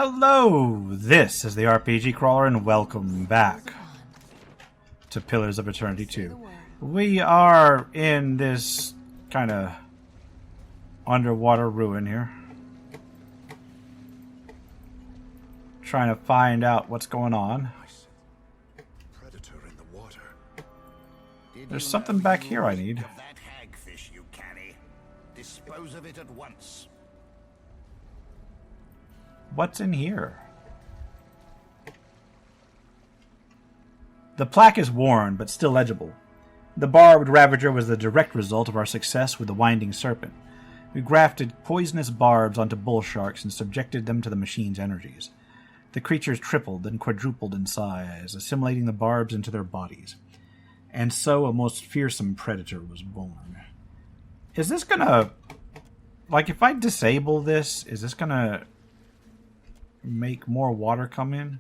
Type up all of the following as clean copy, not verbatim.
Hello! This is the RPG Crawler, and welcome back to Pillars of Eternity 2. We are in this kind of underwater ruin here. Trying to find out what's going on. Predator in the water. There's something back here I need. That hagfish you carry. Dispose of it at once. What's in here? The plaque is worn, but still legible. The barbed ravager was the direct result of our success with the winding serpent. We grafted poisonous barbs onto bull sharks and subjected them to the machine's energies. The creatures tripled and quadrupled in size, assimilating the barbs into their bodies. And so a most fearsome predator was born. Is this gonna... Like, if I disable this, is this gonna... make more water come in?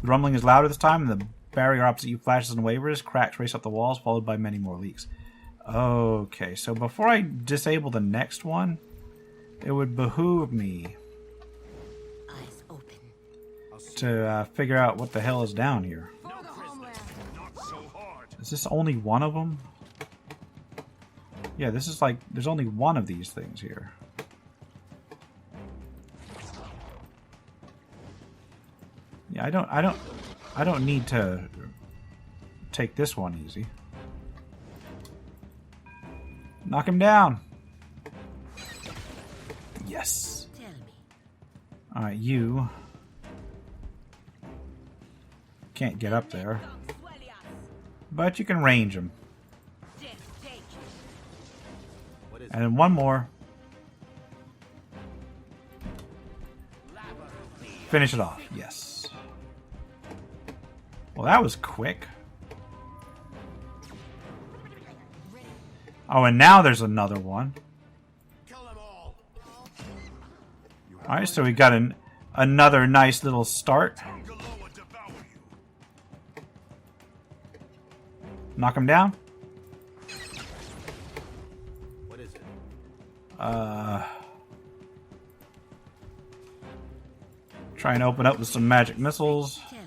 The rumbling is louder this time, and the barrier opposite you flashes and wavers. Cracks race up the walls, followed by many more leaks. Okay, so before I disable the next one, it would behoove me Eyes open. to figure out what the hell is down here. Is this only one of them? Yeah, this is like, there's only one of these things here. Yeah, I don't need to take this one easy. Knock him down. Yes. Tell me. Alright, you can't get up there. But you can range him. And then one more. Finish it off. Yes. Well, that was quick. Oh, and now there's another one. Alright, so we got another nice little start. Knock him down. What is it? Try and open up with some magic missiles. Tell me.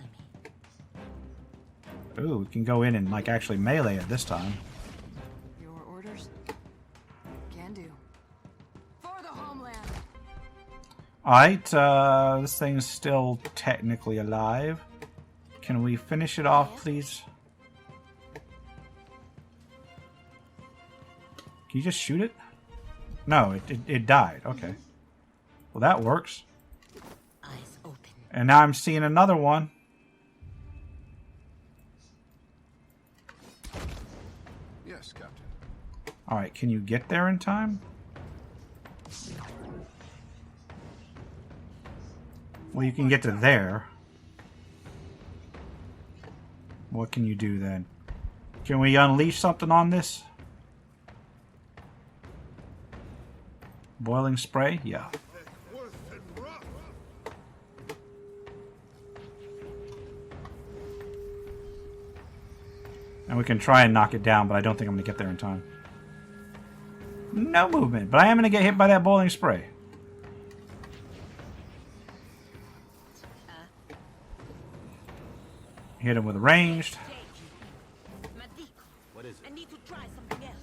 Ooh, we can go in and like actually melee it this time. Your orders? Can do. For the homeland. Alright, this thing's still technically alive. Can we finish it off, please? Can you just shoot it? No, it died. Okay. Well, that works. Eyes open. And now I'm seeing another one. Yes, Captain. Alright, can you get there in time? Well, you can get to there. What can you do then? Can we unleash something on this? Boiling spray? Yeah. And we can try and knock it down, but I don't think I'm going to get there in time. No movement, but I am going to get hit by that boiling spray. Hit him with a ranged. What is it? I need to try something else.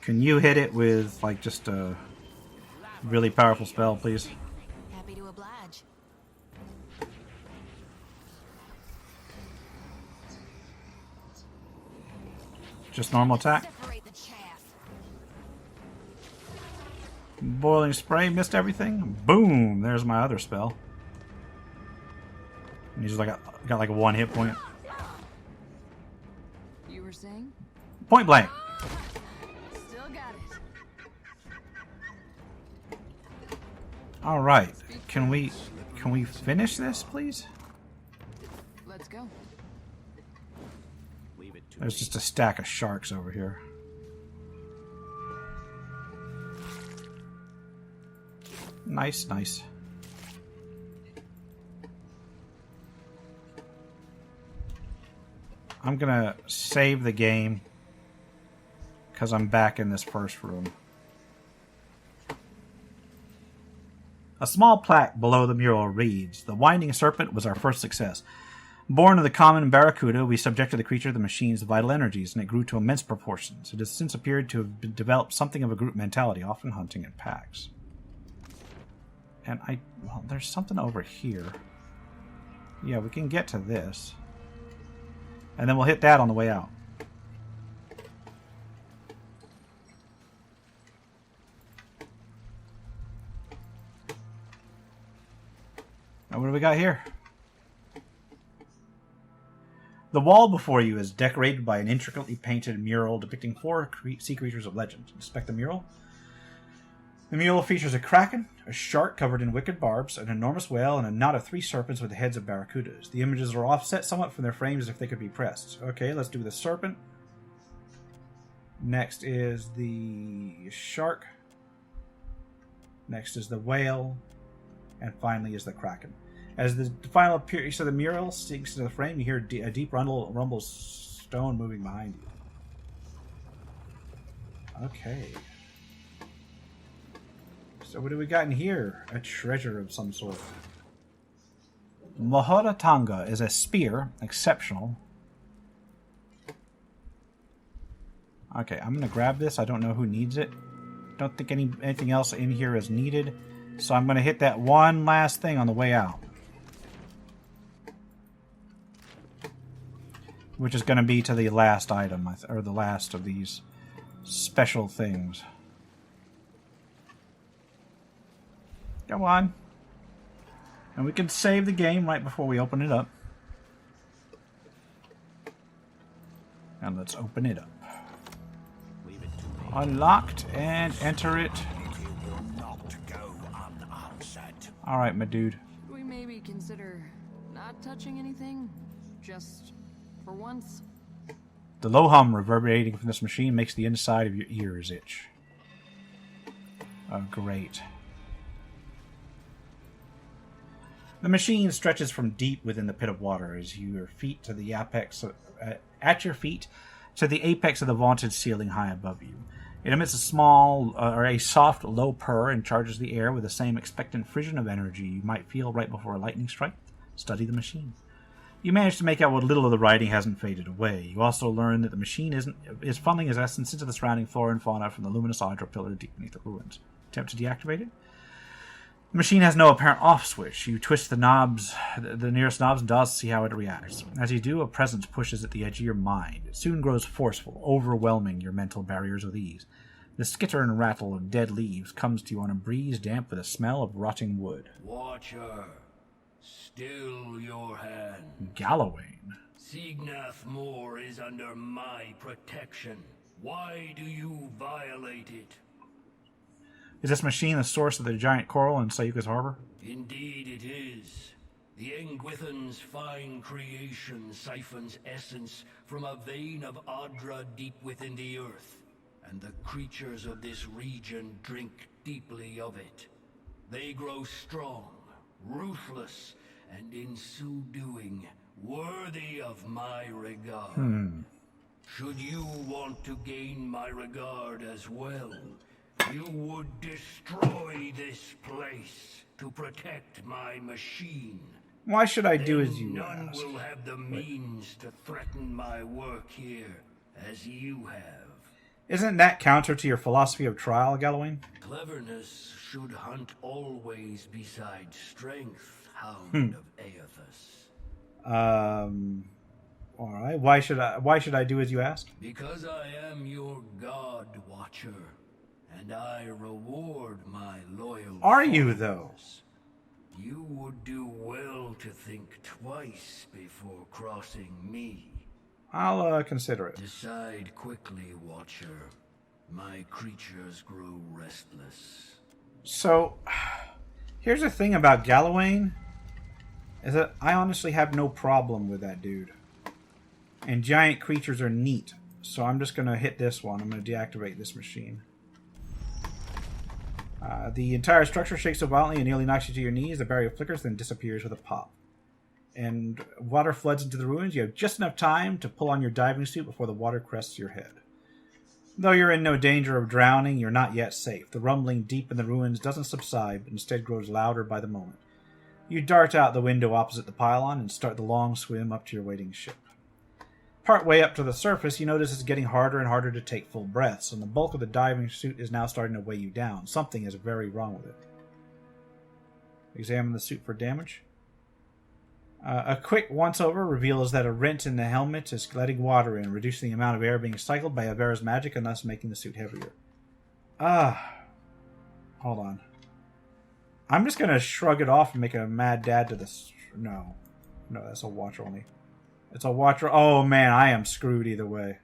Can you hit it with, like, just a really powerful spell, please? Happy to oblige. Just normal attack? Separate the chaff. Boiling spray, missed everything. Boom! There's my other spell. And he's like got like a 1 hit point. You were saying? Point blank. Still got it. All right. Can we finish this, please? Let's go. Leave it to There's just a stack of sharks over here. Nice, nice. I'm gonna save the game because I'm back in this first room. A small plaque below the mural reads, "The Winding Serpent was our first success. Born of the common barracuda, we subjected the creature to the machine's vital energies, and it grew to immense proportions. It has since appeared to have developed something of a group mentality, often hunting in packs." And well, there's something over here. Yeah, we can get to this. And then we'll hit that on the way out. Now, what do we got here? The wall before you is decorated by an intricately painted mural depicting 4 sea creatures of legend. Inspect the mural. The mural features a kraken, a shark covered in wicked barbs, an enormous whale, and a knot of 3 serpents with the heads of barracudas. The images are offset somewhat from their frames as if they could be pressed. Okay, let's do the serpent. Next is the shark. Next is the whale. And finally is the kraken. As the final piece of the mural sinks into the frame, you hear a deep rumble of stone moving behind you. Okay. So what do we got in here? A treasure of some sort. Mohoratanga is a spear. Exceptional. Okay, I'm going to grab this. I don't know who needs it. Don't think anything else in here is needed. So I'm going to hit that one last thing on the way out. Which is going to be to the last item, or the last of these special things. Come on. And we can save the game right before we open it up. And let's open it up. Unlocked and enter it. Alright, my dude. Should we maybe consider not touching anything? Just for once? The low hum reverberating from this machine makes the inside of your ears itch. Oh, great. The machine stretches from deep within the pit of water as your feet to the apex at your feet to the apex of the vaulted ceiling high above you. It emits a soft, low purr and charges the air with the same expectant frisson of energy you might feel right before a lightning strike. Study the machine. You manage to make out what little of the writing hasn't faded away. You also learn that the machine is funneling its essence into the surrounding flora and fauna from the luminous hydro pillar deep beneath the ruins. Attempt to deactivate it? The machine has no apparent off switch. You twist the knobs, the nearest knobs, and dials to see how it reacts. As you do, a presence pushes at the edge of your mind. It soon grows forceful, overwhelming your mental barriers with ease. The skitter and rattle of dead leaves comes to you on a breeze damp with a smell of rotting wood. Watcher, still your hand. Gallowayne. Signath Moor is under my protection. Why do you violate it? Is this machine the source of the giant coral in Sayuka's harbor? Indeed it is. The Engwithan's fine creation siphons essence from a vein of Adra deep within the earth, and the creatures of this region drink deeply of it. They grow strong, ruthless, and in so doing, worthy of my regard. Should you want to gain my regard as well, you would destroy this place to protect my machine. Why should I do as you None ask? will have the means to threaten my work here as you have. Isn't that counter to your philosophy of trial, Gallowayne? Cleverness should hunt always beside strength, hound of Aethys. Alright. Why should I do as you ask? Because I am your god, Watcher, and I reward my loyal Are you, though? followers. You would do well to think twice before crossing me. I'll consider it. Decide quickly, Watcher. My creatures grow restless. So, here's the thing about Gallowayne, is that I honestly have no problem with that dude. And giant creatures are neat, so I'm just going to hit this one. I'm going to deactivate this machine. The entire structure shakes so violently and nearly knocks you to your knees. The barrier flickers, then disappears with a pop. And water floods into the ruins. You have just enough time to pull on your diving suit before the water crests your head. Though you're in no danger of drowning, you're not yet safe. The rumbling deep in the ruins doesn't subside, but instead grows louder by the moment. You dart out the window opposite the pylon and start the long swim up to your waiting ship. Part way up to the surface, you notice it's getting harder and harder to take full breaths, and the bulk of the diving suit is now starting to weigh you down. Something is very wrong with it. Examine the suit for damage. A quick once-over reveals that a rent in the helmet is letting water in, reducing the amount of air being cycled by Avera's magic and thus making the suit heavier. Hold on. I'm just going to shrug it off and make a mad dad to this. No, that's a watch only. It's a watcher. Oh man, I am screwed either way.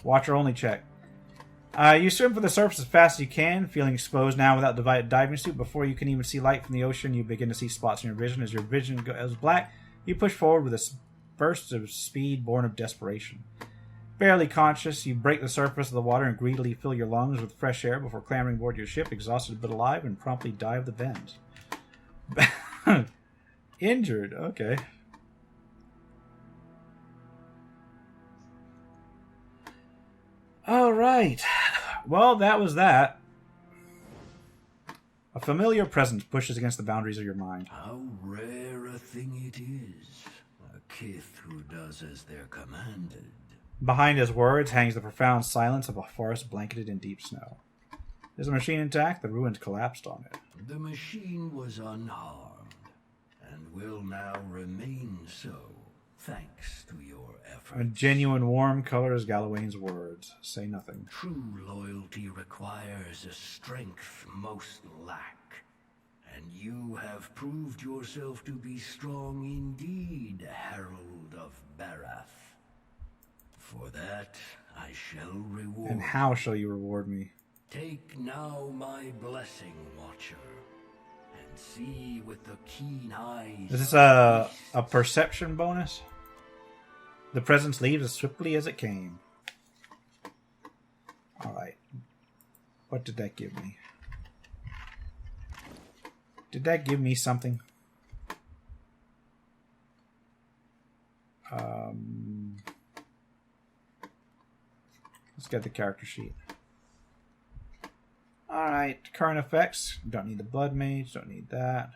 Watcher only check. You swim for the surface as fast as you can, feeling exposed now without the diving suit. Before you can even see light from the ocean, you begin to see spots in your vision. As your vision goes black, you push forward with a burst of speed born of desperation. Barely conscious, you break the surface of the water and greedily fill your lungs with fresh air before clambering aboard your ship, exhausted but alive, and promptly dive the bends. Injured, okay. Alright. Well, that was that. A familiar presence pushes against the boundaries of your mind. How rare a thing it is. A kith who does as they're commanded. Behind his words hangs the profound silence of a forest blanketed in deep snow. Is the machine intact? The ruins collapsed on it. The machine was unharmed, and will now remain so, thanks to your efforts. A genuine warm color is Galawain's words. Say nothing. True loyalty requires a strength most lack, and you have proved yourself to be strong indeed, Herald of Barath. For that, I shall reward. And how shall you reward me? Take now my blessing, Watcher, and see with the keen eyes. Is this a perception bonus? The presence leaves as swiftly as it came. Alright. What did that give me? Did that give me something? Let's get the character sheet. Alright, current effects. Don't need the Blood Mage, don't need that.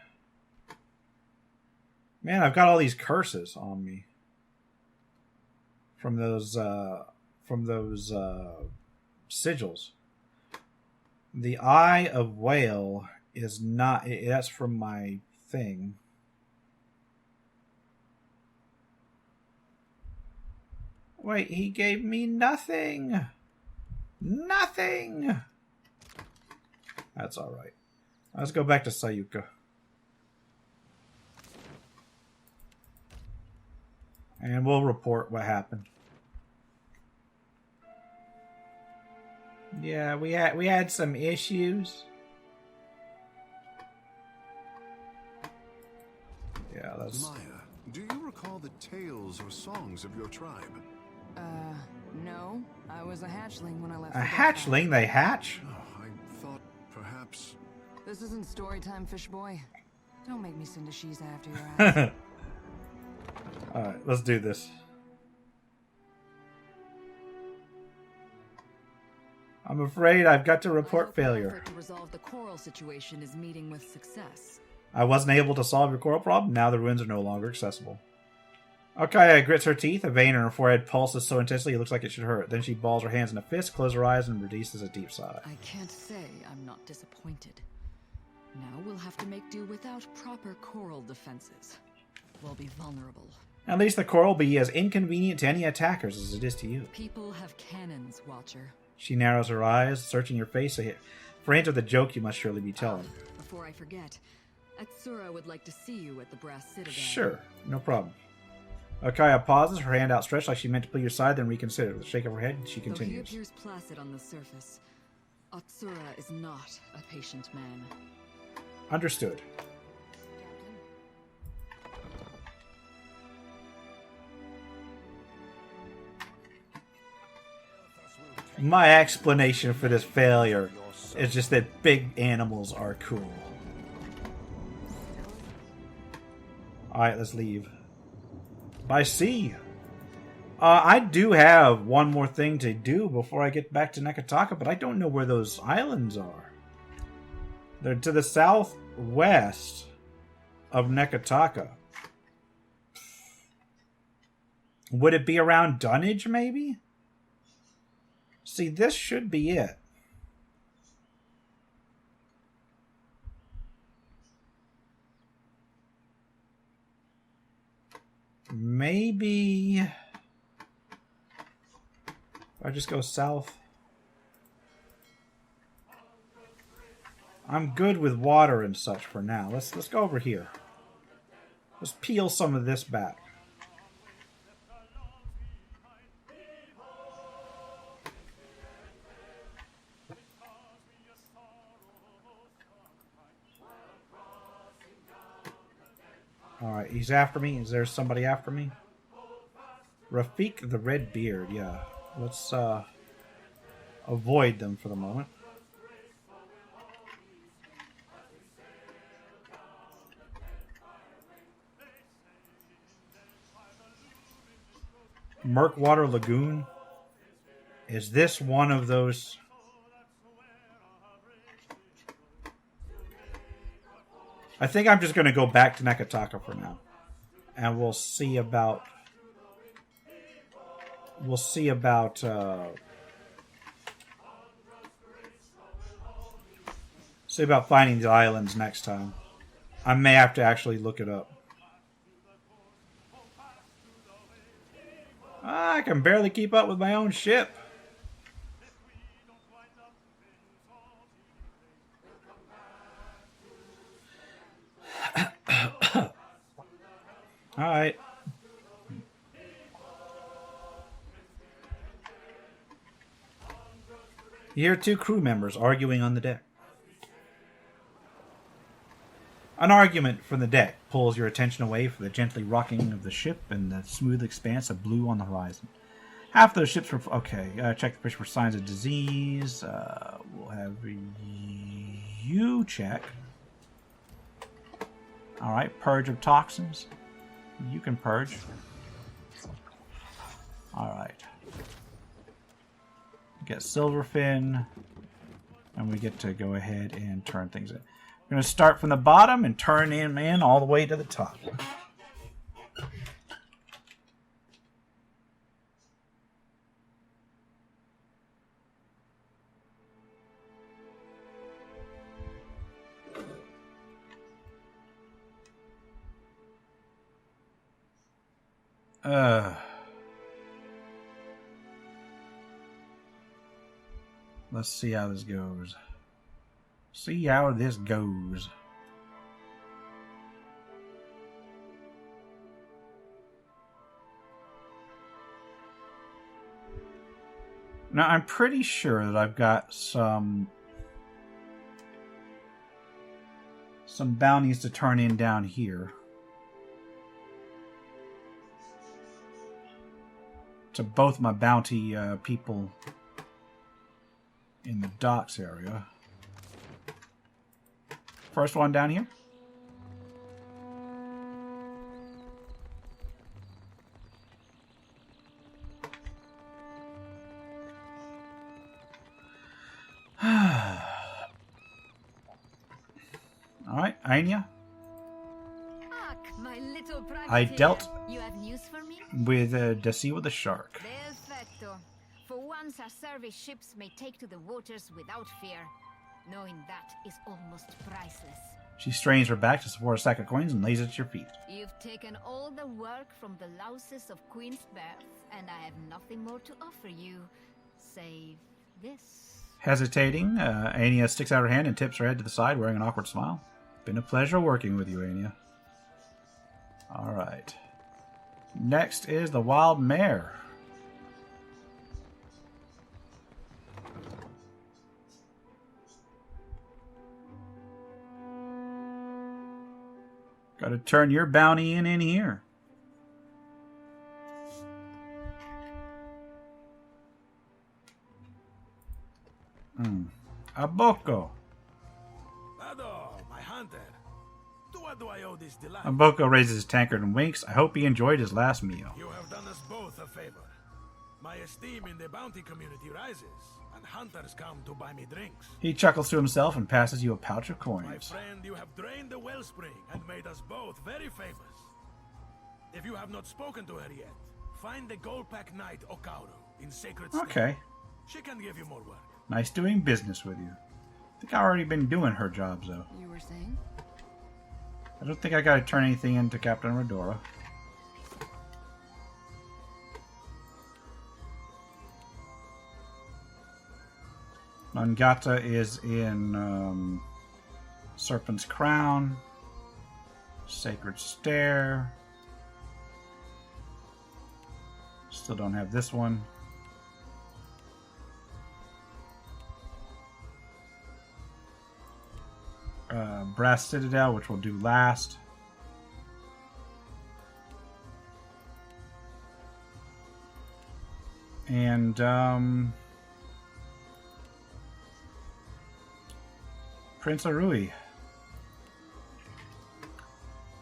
Man, I've got all these curses on me. From those sigils. The Eye of Whale is not... That's from my thing. Wait, he gave me nothing! Nothing! That's alright. Let's go back to Sayuka. And we'll report what happened. Yeah, we had some issues. Yeah, that's... Maya, do you recall the tales or songs of your tribe? No. I was a hatchling when I left. A hatchling? They hatch? Oh, I thought perhaps... This isn't story time, fish boy. Don't make me send a she's after your ass. Alright, let's do this. I'm afraid I've got to report failure. Effort to resolve the coral situation is meeting with success. I wasn't able to solve your coral problem. Now the ruins are no longer accessible. Akaya grits her teeth. A vein in her forehead pulses so intensely it looks like it should hurt. Then she balls her hands in a fist, closes her eyes, and releases a deep sigh. I can't say I'm not disappointed. Now we'll have to make do without proper coral defenses. We'll be vulnerable. At least the coral will be as inconvenient to any attackers as it is to you. People have cannons, Watcher. She narrows her eyes, searching your face for a hint of the joke you must surely be telling. Before I forget, Atsura would like to see you at the Brass Citadel. Sure, no problem. Akaya pauses, her hand outstretched like she meant to pull you aside, then reconsider. With a shake of her head, she continues. Though he appears placid on the surface, Atsura is not a patient man. Understood. My explanation for this failure is just that big animals are cool. Alright, let's leave. By sea! I do have one more thing to do before I get back to Nekataka, but I don't know where those islands are. They're to the southwest of Nekataka. Would it be around Dunnage, maybe? See, this should be it. Maybe... I just go south. I'm good with water and such for now. Let's go over here. Let's peel some of this back. Alright, he's after me. Is there somebody after me? Rafik the Red Beard, yeah. Let's avoid them for the moment. Murkwater Lagoon. Is this one of those? I think I'm just going to go back to Nekataka for now. And we'll see about... see about finding the islands next time. I may have to actually look it up. I can barely keep up with my own ship. Alright. You hear two crew members arguing on the deck. An argument from the deck pulls your attention away from the gently rocking of the ship and the smooth expanse of blue on the horizon. Half the ships were... Okay, check the fish for signs of disease. We'll have you check. Alright, purge of toxins. You can purge. Alright. Get Silverfin. And we get to go ahead and turn things in. We're going to start from the bottom and turn him in all the way to the top. Let's see how this goes. See how this goes. Now, I'm pretty sure that I've got some bounties to turn in down here. To both my bounty people in the docks area. First one down here. Alright, Anya. I dealt You have news for me? with Desi with a shark. Perfecto. For once, our service ships may take to the waters without fear. Knowing that is almost priceless. She strains her back to support a sack of coins and lays it at your feet. You've taken all the work from the louses of Queen's Birth, and I have nothing more to offer you, save this. Hesitating, Anya sticks out her hand and tips her head to the side, wearing an awkward smile. Been a pleasure working with you, Anya. Alright. Next is the Wild Mare. Gotta turn your bounty in here. Aboko. Ado, my hunter. To what do I owe this delight? Mboko raises his tankard and winks. I hope he enjoyed his last meal. You have done us both a favor. My esteem in the bounty community rises, and hunters come to buy me drinks. He chuckles to himself and passes you a pouch of My coins. friend, you have drained the wellspring and made us both very famous. If you have not spoken to her yet, find the Goldpack Knight Okauru in Sacred Stone. Okay. She can give you more work. Nice doing business with you. I think I've already been doing her jobs, though. You were saying? I don't think I gotta turn anything into Captain Redora. Mangata is in Serpent's Crown, Sacred Stair. Still don't have this one. Brass Citadel, which we'll do last. And Prince Arui.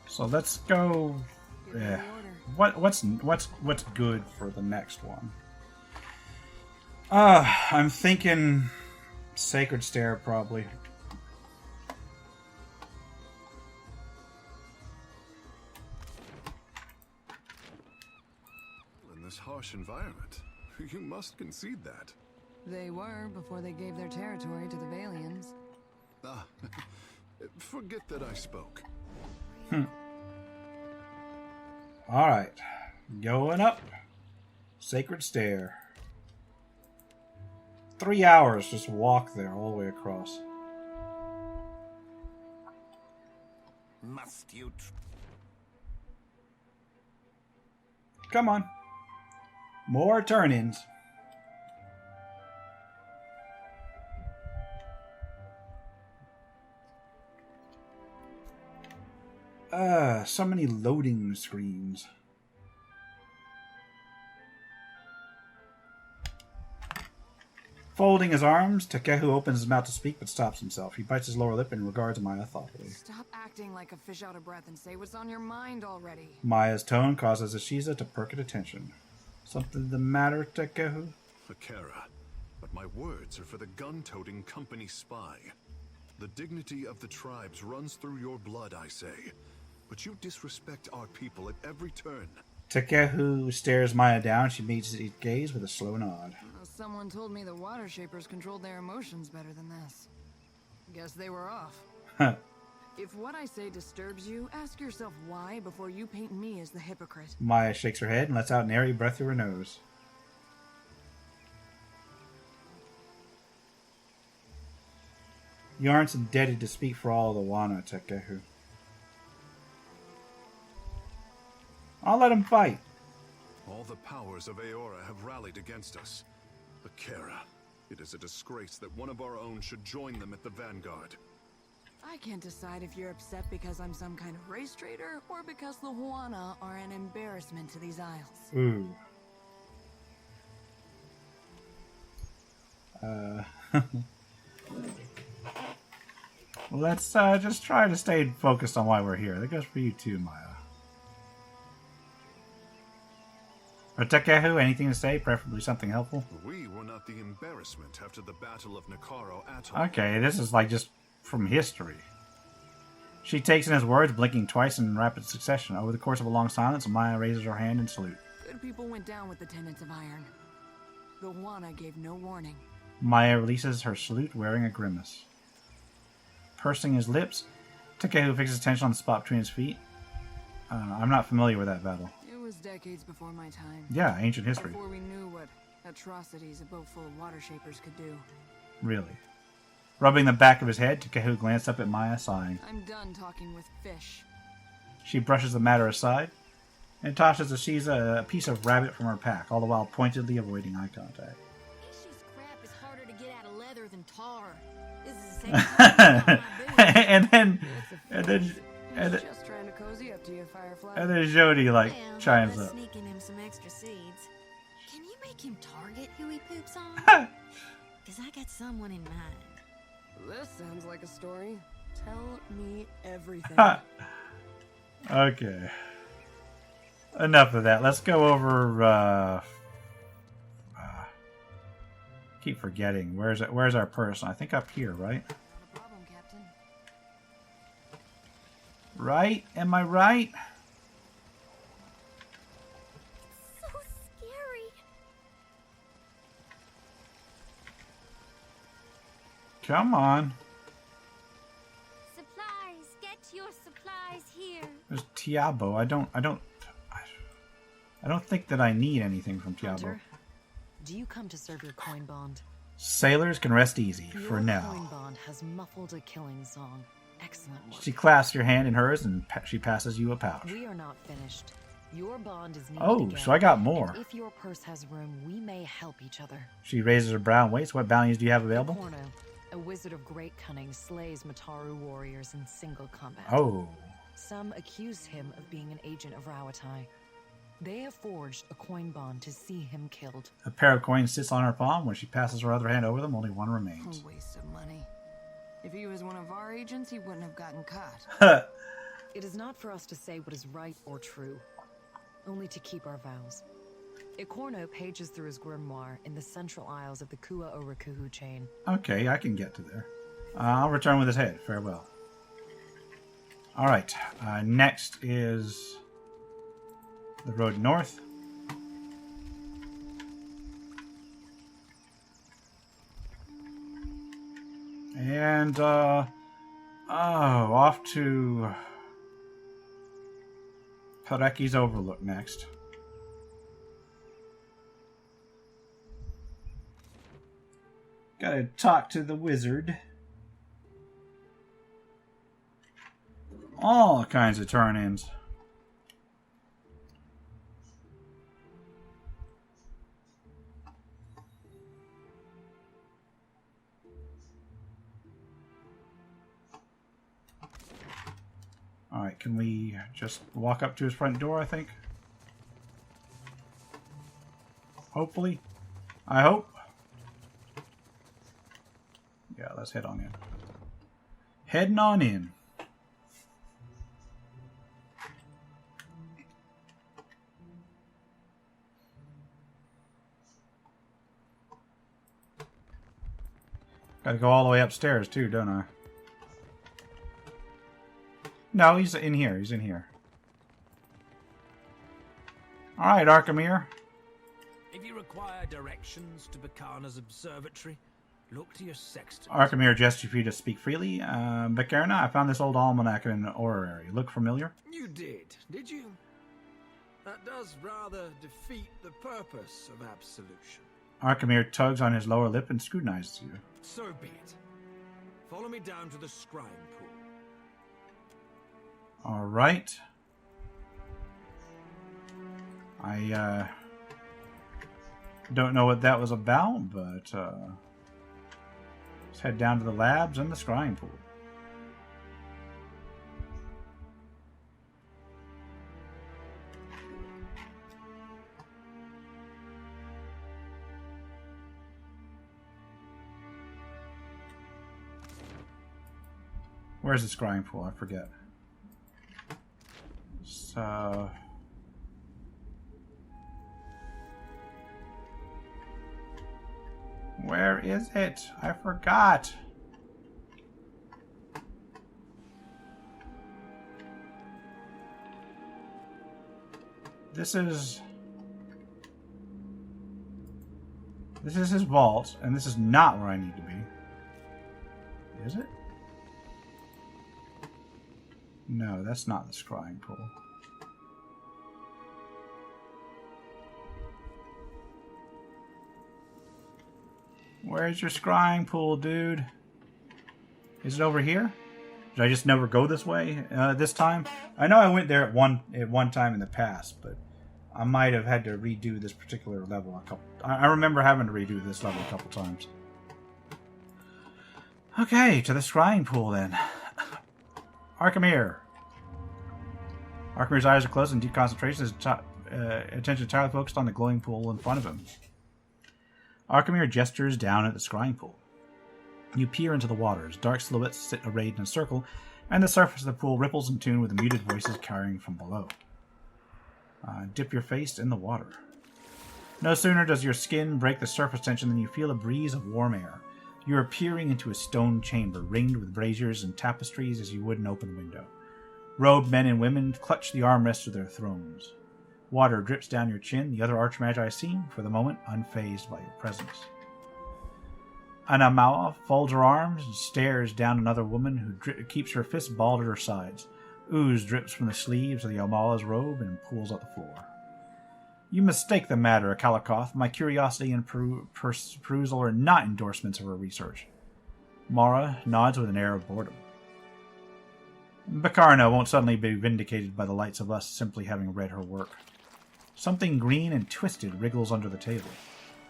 So let's go. Yeah. What's good for the next one? I'm thinking Sacred Stair probably. In this harsh environment, you must concede that. They were before they gave their territory to the Valians. Ah, forget that I spoke. Alright. Going up. Sacred Stair. 3 hours just walk there all the way across. Must you Come on. More turn-ins. So many loading screens. Folding his arms, Takehu opens his mouth to speak but stops himself. He bites his lower lip and regards Maya thoughtfully. Stop acting like a fish out of breath and say what's on your mind already. Maya's tone causes Ashiza to perk at attention. Something the matter, Takehu? Akira, but my words are for the gun-toting company spy. The dignity of the tribes runs through your blood, I say. But you disrespect our people at every turn. Takehu stares Maya down. She meets his gaze with a slow nod. Someone told me the water shapers controlled their emotions better than this. Guess they were off. If what I say disturbs you, ask yourself why before you paint me as the hypocrite. Maya shakes her head and lets out an airy breath through her nose. You aren't indebted to speak for all the Wana, Takehu. I'll let him fight. All the powers of Aora have rallied against us. Akira, it is a disgrace that one of our own should join them at the vanguard. I can't decide if you're upset because I'm some kind of race traitor or because the Huana are an embarrassment to these isles. Ooh. Let's just try to stay focused on why we're here. That goes for you too, Maya. Or Takehu, anything to say? Preferably something helpful. We were not the embarrassment after the Battle of Nakaro Atoll. Okay, this is like just from history. She takes in his words, blinking twice in rapid succession. Over the course of a long silence, Maya raises her hand in salute. Good people went down with the tenants of iron. The Huana gave no warning. Maya releases her salute, wearing a grimace. Pursing his lips, Takehu fixes attention on the spot between his feet. I'm not familiar with that battle. It was decades before my time. Yeah, ancient history. Before we knew what atrocities a boat full of water shapers could do. Really. Rubbing the back of his head, Takehu glanced up at Maya, sighing. I'm done talking with fish. She brushes the matter aside and tosses Ashiza a piece of rabbit from her pack, all the while pointedly avoiding eye contact. Ishi's crap is harder to get out of leather than tar. This is the same time and then Just trying to cozy up to you, Firefly. and then Jody like Well, chimes let's up. sneaking him some extra seeds. Can you make him target who he poops on? Because I got someone in mind. This sounds like a story. Tell me everything. Okay. Enough of that. Let's go over. Keep forgetting. Where's it? Where's our person? I think up here, right? Not a problem, Captain. Right? Am I right? So scary. Come on. Supplies. Get your supplies here. There's Tiabo. I don't think that I need anything from Tiabo. Hunter, do you come to serve your coin bond? Sailors can rest easy for Your now. coin bond has muffled a killing song. Excellent work. She clasps your hand in hers and she passes you a pouch. We are not finished. Your bond is needed Oh, again, so I got more. and if your purse has room, we may help each other. She raises her brow and waits. What bounties do you have available? Porno, a wizard of great cunning, slays Mataru warriors in single combat. Oh. Some accuse him of being an agent of Rawatai. They have forged a coin bond to see him killed. A pair of coins sits on her palm. When she passes her other hand over them, only one remains. A waste of money. If he was one of our agents, he wouldn't have gotten caught. It is not for us to say what is right or true, only to keep our vows. Ikorno pages through his grimoire in the central aisles of the Kua Orakuhu chain. Okay, I can get to there. I'll return with his head. Farewell. Alright, next is the road north. And, off to Pareki's Overlook next. Gotta talk to the wizard. All kinds of turn-ins. Alright, can we just walk up to his front door, I think? Hopefully. I hope. Yeah, let's head on in. Heading on in. Gotta go all the way upstairs too, don't I? No, he's in here. He's in here. Alright, Arkhamir. If you require directions to Bakana's observatory, look to your sextant. Arkhamir gestured for you to speak freely. Bakarna, I found this old almanac in an orrery. Look familiar? You did you? That does rather defeat the purpose of absolution. Arkhamir tugs on his lower lip and scrutinizes you. So be it. Follow me down to the scrying pool. Alright. I don't know what that was about, but let's head down to the labs and the scrying pool. Where's the scrying pool? I forget. So... where is it? I forgot. This is his vault, and this is not where I need to be. Is it? No, that's not the scrying pool. Where's your scrying pool, dude? Is it over here? Did I just never go this way this time? I know I went there at one time in the past, but I might have had to redo this particular level a couple. I remember having to redo this level a couple times. Okay, to the scrying pool then. Arkhamir. Arkhamir's eyes are closed in deep concentration. His attention entirely focused on the glowing pool in front of him. Arkhamir gestures down at the scrying pool. You peer into the waters. Dark silhouettes sit arrayed in a circle, and the surface of the pool ripples in tune with the muted voices carrying from below. Dip your face in the water. No sooner does your skin break the surface tension than you feel a breeze of warm air. You are peering into a stone chamber, ringed with braziers and tapestries as you would an open window. Robed men and women clutch the armrests of their thrones. Water drips down your chin, the other Archmagi seem, for the moment, unfazed by your presence. Anamawa folds her arms and stares down another woman who keeps her fists balled at her sides. Ooze drips from the sleeves of the Amawa's robe and pools out the floor. You mistake the matter, Kalikoth. My curiosity and perusal are not endorsements of her research. Mara nods with an air of boredom. Bakarna won't suddenly be vindicated by the lights of us simply having read her work. Something green and twisted wriggles under the table.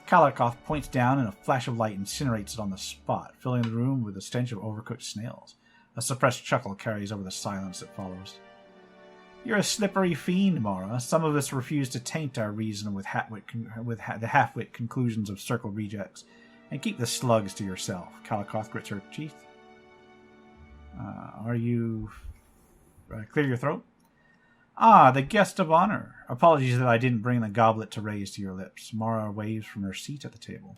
Kalikoth points down and a flash of light incinerates it on the spot, filling the room with the stench of overcooked snails. A suppressed chuckle carries over the silence that follows. You're a slippery fiend, Mara. Some of us refuse to taint our reason with the half-wit conclusions of circle rejects, and keep the slugs to yourself. Kalikoth grits her teeth. Are you... clear your throat? Ah, the guest of honor. Apologies that I didn't bring the goblet to raise to your lips. Mara waves from her seat at the table.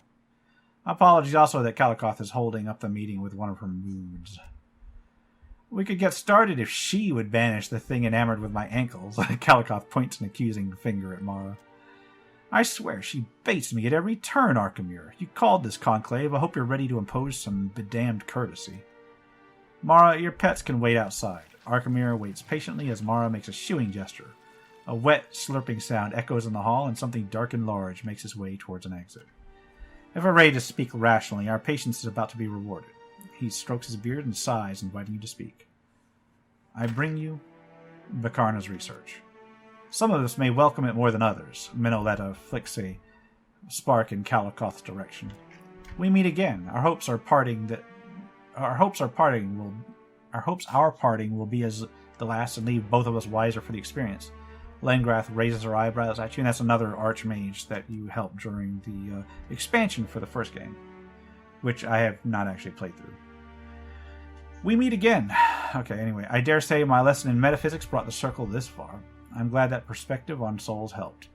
Apologies also that Kalikoth is holding up the meeting with one of her moods. We could get started if she would banish the thing enamored with my ankles. Kalikoth points an accusing finger at Mara. I swear she baits me at every turn, Arkemir. You called this conclave. I hope you're ready to impose some bedamned courtesy. Mara, your pets can wait outside. Arkemir waits patiently as Mara makes a shooing gesture. A wet, slurping sound echoes in the hall, and something dark and large makes its way towards an exit. If we're ready to speak rationally, our patience is about to be rewarded. He strokes his beard and sighs, inviting you to speak. I bring you Bakarna's research. Some of us may welcome it more than others. Minoletta flicks a spark in Kalikoth's direction. We meet again. Our hopes our parting will be as the last and leave both of us wiser for the experience. Lengrath raises her eyebrows at you, and that's another Archmage that you helped during the expansion for the first game, which I have not actually played through. We meet again. Okay, anyway, I dare say my lesson in metaphysics brought the circle this far. I'm glad that perspective on souls helped.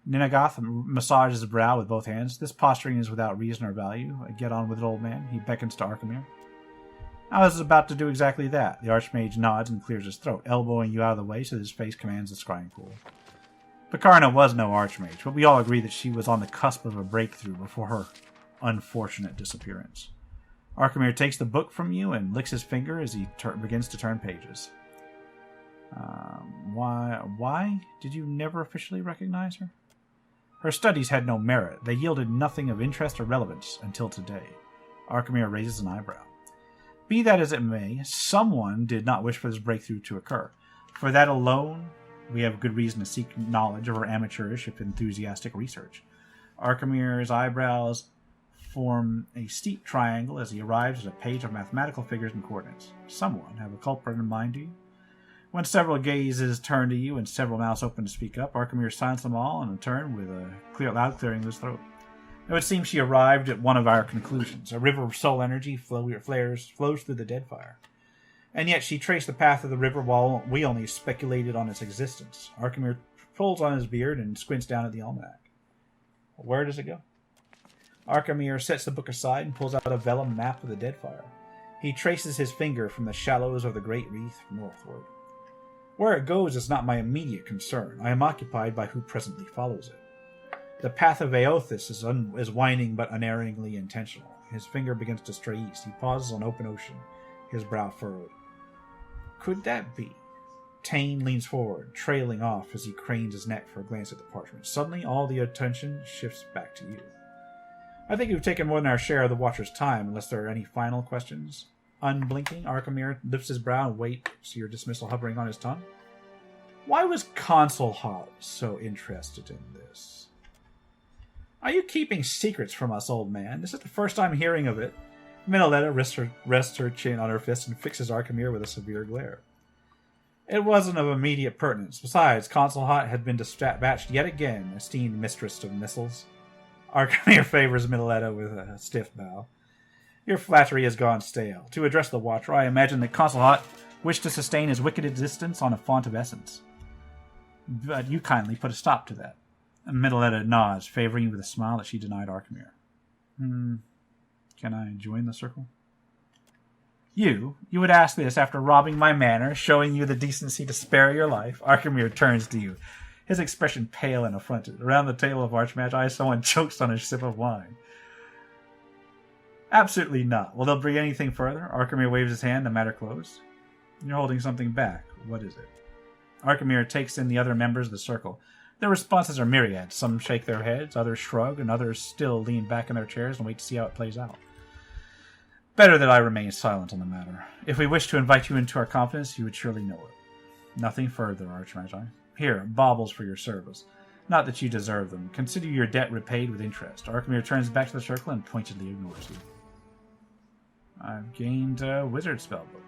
Ninagoth massages his brow with both hands. This posturing is without reason or value. Get on with it, old man. He beckons to Arkemir. I was about to do exactly that. The Archmage nods and clears his throat, elbowing you out of the way so that his face commands the scrying pool. Bakarna was no Archmage, but we all agree that she was on the cusp of a breakthrough before her unfortunate disappearance. Arkemir takes the book from you and licks his finger as he begins to turn pages. Why did you never officially recognize her? Her studies had no merit. They yielded nothing of interest or relevance until today. Arkemir raises an eyebrow. Be that as it may, someone did not wish for this breakthrough to occur. For that alone, we have good reason to seek knowledge of her amateurish, if enthusiastic, research. Arkemir's eyebrows form a steep triangle as he arrives at a page of mathematical figures and coordinates. Someone have a culprit in mind, do you? When several gazes turn to you and several mouths open to speak up, Arkemir silenced them all in turn with a loud clearing of his throat. It would seem she arrived at one of our conclusions. A river of soul energy flows through the Deadfire. And yet she traced the path of the river while we only speculated on its existence. Arkemir pulls on his beard and squints down at the almanac. Where does it go? Arkemir sets the book aside and pulls out a vellum map of the Deadfire. He traces his finger from the shallows of the Great Reef northward. Where it goes is not my immediate concern. I am occupied by who presently follows it. The path of Aothis is winding but unerringly intentional. His finger begins to stray east. He pauses on open ocean, his brow furrowed. Could that be? Tane leans forward, trailing off as he cranes his neck for a glance at the parchment. Suddenly, all the attention shifts back to you. I think you've taken more than our share of the Watcher's time, unless there are any final questions. Unblinking, Arkemir lifts his brow and waits your dismissal hovering on his tongue. Why was Consul Hall so interested in this? Are you keeping secrets from us, old man? This is the first I'm hearing of it. Minoletta rests her chin on her fist and fixes Arkemir with a severe glare. It wasn't of immediate pertinence. Besides, Consul Hot had been dispatched yet again, esteemed mistress of missiles. Arkemir favors Minoletta with a stiff bow. Your flattery has gone stale. To address the Watcher, I imagine that Consul Hot wished to sustain his wicked existence on a font of essence. But you kindly put a stop to that. Middletta nods, favoring you with a smile that she denied Archimere. Can I join the circle? You would ask this after robbing my manor, showing you the decency to spare your life? Archimere turns to you, his expression pale and affronted. Around the table of Archmagi, someone chokes on a sip of wine. Absolutely not. Will they bring anything further? Archimere waves his hand, the matter closed. You're holding something back. What is it? Archimere takes in the other members of the circle. Their responses are myriad. Some shake their heads, others shrug, and others still lean back in their chairs and wait to see how it plays out. Better that I remain silent on the matter. If we wish to invite you into our confidence, you would surely know it. Nothing further, Archmagi. Here, baubles for your service. Not that you deserve them. Consider your debt repaid with interest. Archimere turns back to the circle and pointedly ignores you. I've gained a wizard spellbook.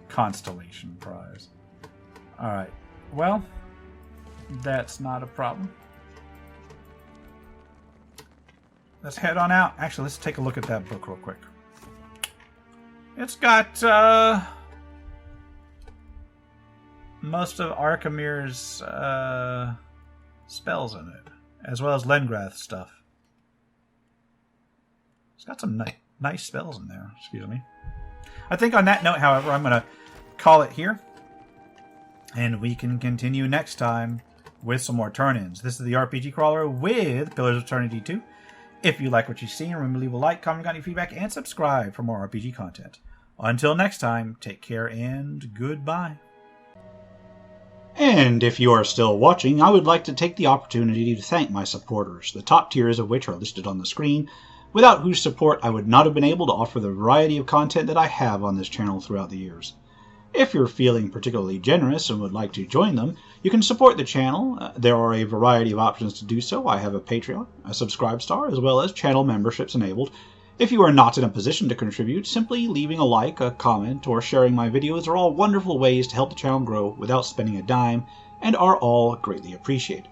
Constellation prize. Alright, well, that's not a problem. Let's head on out. Actually, let's take a look at that book real quick. It's got most of Archimere's spells in it, as well as Lengrath's stuff. It's got some nice spells in there. Excuse me. I think on that note, however, I'm going to call it here. And we can continue next time with some more turn-ins. This is the RPG Crawler with Pillars of Eternity 2. If you like what you've seen, remember to leave a like, comment, any feedback, and subscribe for more RPG content. Until next time, take care and goodbye. And if you are still watching, I would like to take the opportunity to thank my supporters, the top tiers of which are listed on the screen, without whose support I would not have been able to offer the variety of content that I have on this channel throughout the years. If you're feeling particularly generous and would like to join them, you can support the channel. There are a variety of options to do so. I have a Patreon, a Subscribe Star, as well as channel memberships enabled. If you are not in a position to contribute, simply leaving a like, a comment, or sharing my videos are all wonderful ways to help the channel grow without spending a dime, and are all greatly appreciated.